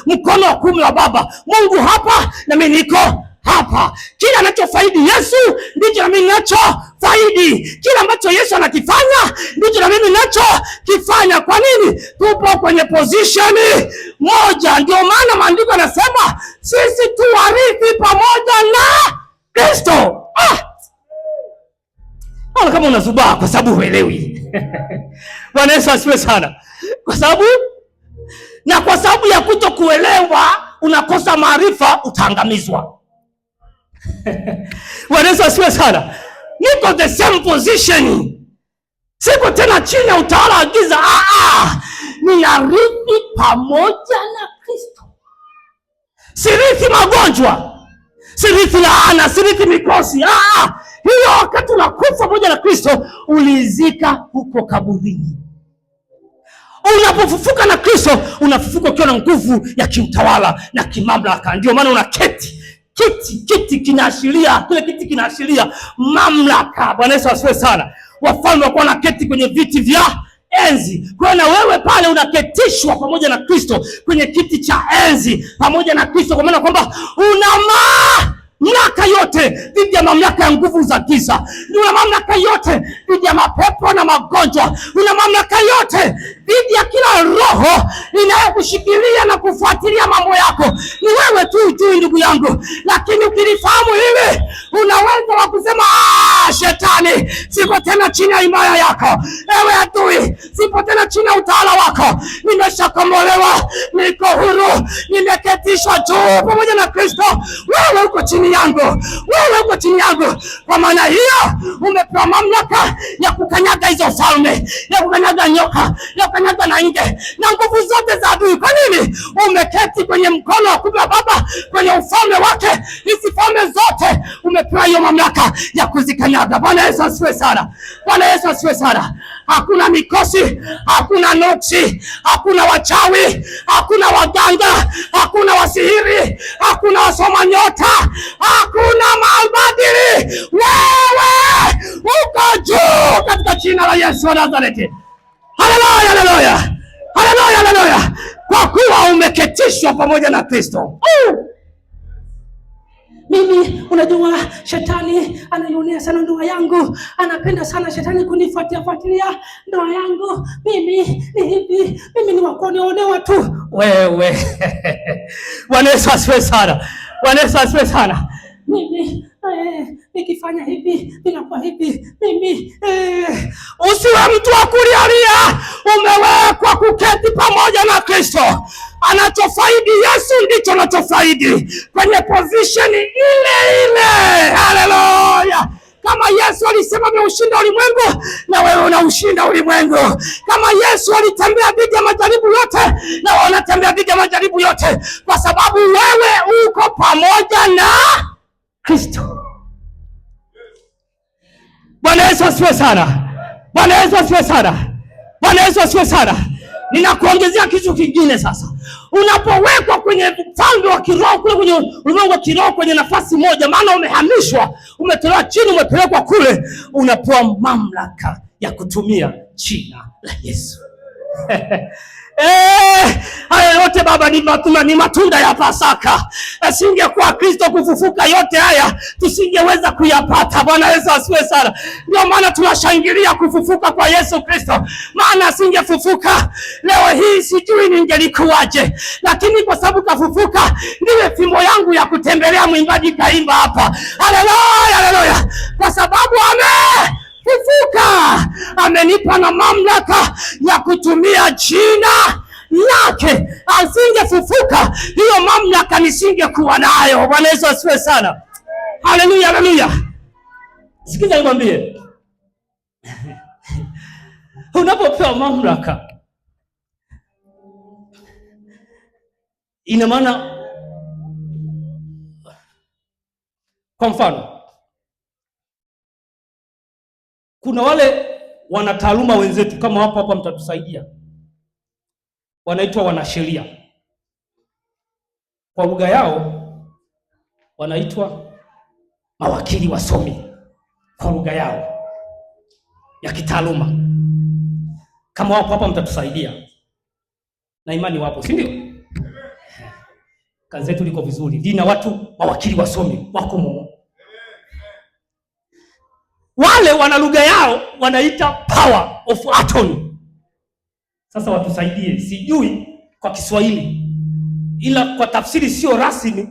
mkono wa kuume wa Baba. Mungu hapa na mimi niko hapa. Kile anachofaidi Yesu ndicho na mimi ninachofaidi. Kile ambacho Yesu anakifanya ndicho na mimi ninachokifanya. Kwa nini? Tupo kwenye position moja. Ndio maana maandiko yanasema sisi tu warithi pamoja na Kristo. Ona kama unazubaa kwa sababu huelewi. Bwana Yesu asifiwe sana. Kwa sababu ya kutokuelewa unakosa maarifa, utaangamizwa. Bwana Yesu asifiwe sana. Niko the same position. Siko tena chini ya utawala wa giza. Ninarithi pamoja na Kristo. Sirithi magonjwa, sirithi laana, sirithi mikosi. Hiyo wakati unakufa pamoja na Kristo, ulizika huko kaburini. Unapofufuka na Kristo, unafufuka ukiwa na nguvu ya kiutawala na kimamlaka. Ndio maana unaketi. Kiti kinaashiria, kile kiti kinaashiria mamlaka. Bwana Yesu asifiwe sana. Wafalme walikuwa wanaketi kwenye viti vya enzi. Kwa na wewe pale unaketishwa pamoja na Kristo kwenye kiti cha enzi pamoja na Kristo, kwa maana kwamba una mamlaka yote dhidi ya mamlaka ya nguvu za giza. Una mamlaka yote dhidi ya mapepo na magonjwa. Una mamlaka yote dhidi ya kila roho inayokushikilia na kufuatilia mambo yako. Ni wewe tu ujui, ndugu yangu, lakini ukilifahamu hili, unaweza wa kusema Shetani, sipo tena chini ya himaya yako. Ewe adui, sipo tena chini ya utawala wako. Nimeshakombolewa, niko huru, nimeketishwa juu pamoja na Kristo. Wewe uko chini yangu, wewe uko chini yangu. Kwa maana hiyo umepewa mamlaka ya kukanyaga hizo falme, ya kukanyaga nyoka, ya kukanyaga na nge na nguvu zote za adui. Kwa nini? Umeketi kwenye mkono wa kuume wa Baba, kwenye ufalme wake. Hizi falme zote umepewa hiyo mamlaka ya kuzikanyaga. Bwana Yesu asifiwe sana. Bwana Yesu asifiwe sana. Hakuna mikosi, hakuna nuksi, hakuna wachawi, hakuna waganga, hakuna wasihiri, hakuna wasoma nyota, hakuna maabadili. Wewe uko juu katika jina la Yesu wa Nazareti. Haleluya, haleluya, haleluya, haleluya. Kwa kuwa umeketishwa pamoja na Kristo. Mimi unajua, Shetani anaionea sana ndoa yangu, anapenda sana Shetani kunifuatilia ndoa yangu. Mimi ni hivi, mimi ni wakuonewa tu. Wewe Bwana Yesu asifiwe sana. Bwana Yesu asifiwe sana. Mimi nikifanya hivi ninakuwa hivi. Mimi usiwe mtu wa kulialia. Umewekwa kuketi pamoja na Kristo. Anachofaidi Yesu ndicho anachofaidi kwenye position ile ile. Haleluya. Kama Yesu alisema ameushinda ulimwengu, na wewe unaushinda ulimwengu. Kama Yesu alitembea dhidi ya majaribu yote, na wewe unatembea dhidi ya majaribu yote, kwa sababu wewe uko pamoja na Kristo. Bwana Yesu asifiwe sana. Bwana Yesu asifiwe sana. Bwana Yesu asifiwe sana. Ninakuongezea kitu kingine sasa. Unapowekwa kwenye ufalme wa kiroho, kule kwenye ulimwengu wa kiroho, kwenye nafasi moja, maana umehamishwa, umetolewa chini, umepelekwa kule, unapewa mamlaka ya kutumia jina la Yesu. Haya yote Baba ni matunda ya Pasaka. Asingekuwa Kristo kufufuka, yote haya tusingeweza kuyapata. Bwana Yesu asifiwe sana. Ndio maana tunashangilia kufufuka kwa Yesu Kristo, maana asingefufuka leo hii sijui ningelikuwaje, lakini kwa sababu kafufuka, ndiye fimbo yangu ya kutembelea mwimbaji kaimba hapa. Haleluya, haleluya, kwa sababu fufuka, amenipa na mamlaka ya kutumia jina lake. Asingefufuka, hiyo mamlaka nisingekuwa nayo. Bwana Yesu asifiwe sana. Haleluya, haleluya. Sikiza nikwambie, unapopewa mamlaka, ina maana, kwa mfano, kuna wale wanataaluma wenzetu kama wapo hapa, mtatusaidia, wanaitwa wanasheria. Kwa lugha yao wanaitwa mawakili wasomi, kwa lugha yao ya kitaaluma. Kama wapo hapa mtatusaidia, na imani wapo, si ndio? Gazeti liko vizuri, lina watu mawakili wasomi wako mumo. Wale wana lugha yao wanaita power of attorney. Sasa watusaidie, sijui kwa Kiswahili, ila kwa tafsiri sio rasmi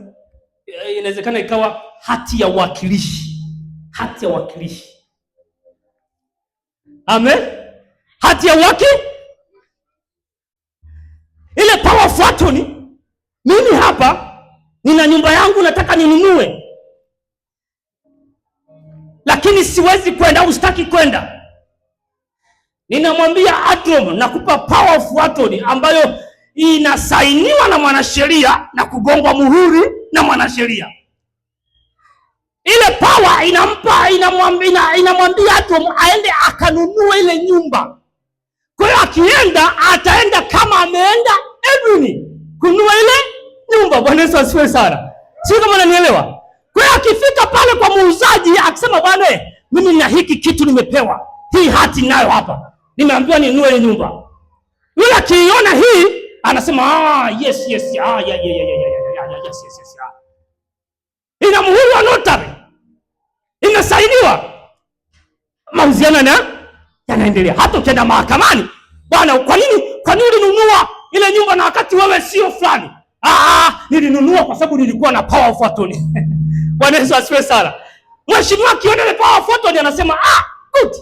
inawezekana ikawa hati ya uwakilishi. Hati ya uwakilishi. Amen. Hati ya uwakilishi. Ile power of attorney, mimi hapa nina nyumba yangu nataka ninunue, lakini siwezi kwenda au sitaki kwenda. Ninamwambia Adrom, nakupa power of attorney ambayo inasainiwa na mwanasheria na kugongwa muhuri na mwanasheria. Ile power inamwambia Adrom aende akanunue ile nyumba. Kwa hiyo akienda, ataenda kama ameenda Edwin kununua ile nyumba. Bwana Yesu asifiwe sana. Sio kama unanielewa? Kwa hiyo akifika pale kwa muuzaji akisema, bwana mimi na hiki kitu nimepewa, hii hati nayo hapa, nimeambiwa ninunue ile nyumba. Yule akiona hii anasema yes yes yeah. Ina muhuri wa notary, inasainiwa, mauziano yanaendelea. Hata ukienda mahakamani, bwana kwa nini ulinunua ile nyumba na wakati wewe sio fulani? Nilinunua kwa sababu nilikuwa na power of attorney. Bwana Yesu asifiwe sana. Mheshimiwa akiona ile power of attorney anasema good.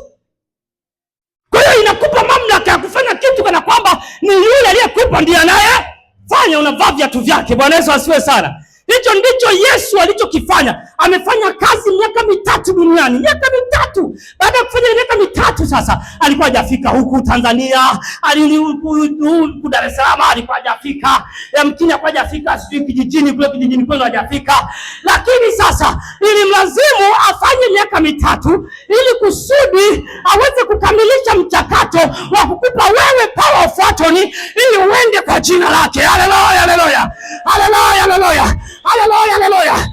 Kwa hiyo inakupa mamlaka ya kufanya kitu kana kwamba ni yule aliyekupa ndiye anayefanya, unavaa viatu vyake. Bwana Yesu asifiwe sana. Hicho ndicho Yesu alichokifanya. Amefanya kazi miaka 3 duniani, miaka 3. Baada ya kufanya miaka 3 sasa alikuwa hajafika huku Tanzania, huku Dar es Salaam alikuwa hajafika, mkini alikuwa hajafika, sijui kijijini kwenu hajafika. Lakini sasa ilimlazimu afanye miaka 3 ili kusudi aweze kukamilisha mchakato wa kukupa wewe power of attorney ili uende kwa jina lake. Haleluya, haleluya. Haleluya, haleluya. Haleluya, haleluya.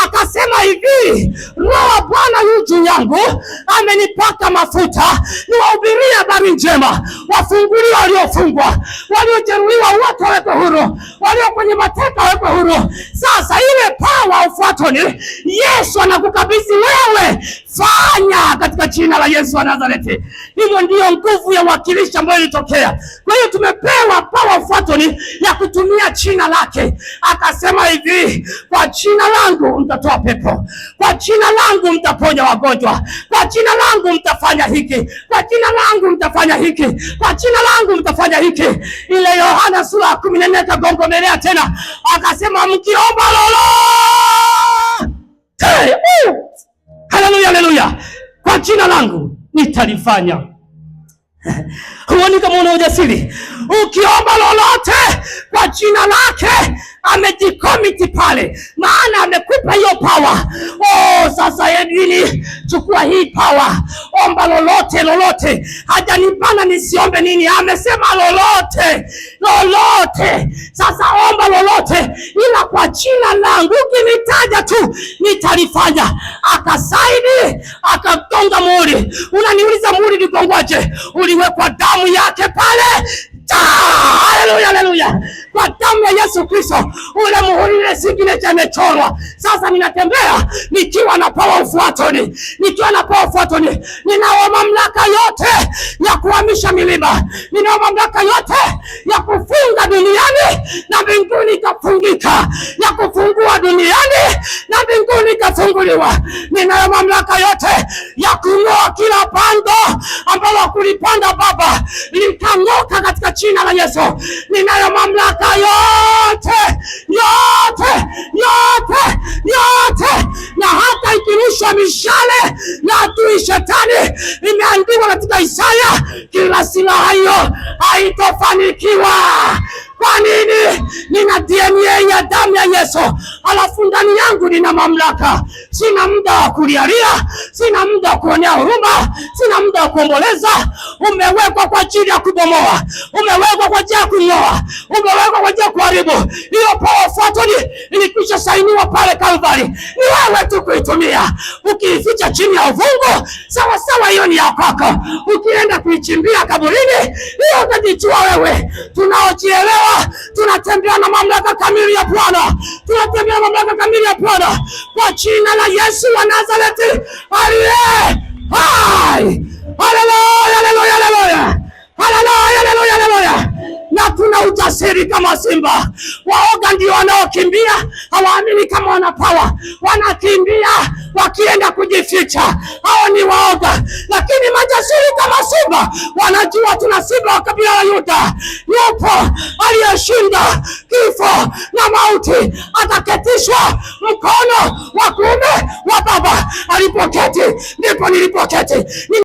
Akasema hivi, Roho Bwana yu juu yangu, amenipaka mafuta niwahubirie habari njema, wafunguliwe waliofungwa, waliojeruhiwa wote wawekwe huru, walio kwenye mateka wawekwe huru. Sasa ile power of attorney Yesu anakukabidhi wewe, fanya katika jina la Yesu wa Nazareti. Hiyo ndiyo nguvu ya uwakilishi ambayo ilitokea. Kwa hiyo tumepewa power of attorney ya kutumia jina lake. Akasema hivi, kwa jina langu mtatoa pepo, kwa jina langu mtaponya wagonjwa, kwa jina langu mtafanya hiki, kwa jina langu mtafanya hiki, kwa jina langu mtafanya hiki. Ile Yohana sura ya 14 kagongomelea tena, akasema mkiomba lolote, haleluya, haleluya, kwa jina langu nitalifanya. Huoni kama una ujasiri? Ukiomba lolote kwa jina lake, amejikomiti pale, maana amekupa hiyo power. Sasa Edwini, chukua hii power, omba lolote. Hajanibana nisiombe nini, amesema lolote. Sasa omba lolote, ila kwa jina langu ukinitaja tu nitalifanya. Akasaini, akagonga muhuri. Unaniuliza muhuri uligongwaje? Uliwekwa damu yake pale. Haleluya, haleluya. Kwa damu ya Yesu Kristo ule muhuri, ile signature imechorwa. Sasa ninatembea nikiwa na power of attorney. Ninao mamlaka yote ya kuhamisha milima. Ninao mamlaka yote ya kufunga duniani na mbinguni ikafungika, ya kufungua duniani na mbinguni ikafunguliwa. Ninayo mamlaka yote ya kung'oa kila pando ambalo kulipanda Baba likang'oka katika jina la Yesu. Ninayo mamlaka yote, na hata ikirushwa mishale na adui shetani, imeandikwa katika Isaya, kila silaha hiyo haitofanikiwa. Kwa nini? Nina DNA ya damu ya Yesu, alafu ndani yangu nina mamlaka. Sina muda wa kulialia, sina muda wa kuonea huruma, sina muda wa kuomboleza. Umewekwa kwa ajili ya kubomoa, umewekwa kwa ajili ya kung'oa, umewekwa kwa ajili ya kuharibu. Hiyo power of attorney ilikwisha sainiwa pale Calvary, ni wewe tu kuitumia. Ukiificha chini ya uvungu, sawa sawa, hiyo ni ya kwako. Ukienda kuichimbia kaburini, hiyo utajijua wewe. Tunaojielewa tunatembea na mamlaka kamili ya Bwana. tunatembea mamlaka kamili ya Bwana kwa jina la Yesu wa Nazareti aliye hai. Haleluya, haleluya, haleluya. Haleluya, haleluya, haleluya. Na tuna ujasiri kama simba. Waoga ndio wanaokimbia, hawaamini kama wanapawa, wanakimbia wakienda kujificha. Hao ni waoga, lakini majasiri kama simba wanajua tuna simba wa kabila la Yuda. Yupo aliyeshinda kifo na mauti, ataketishwa mkono wa kuume wa Baba. Alipoketi ndipo nilipoketi.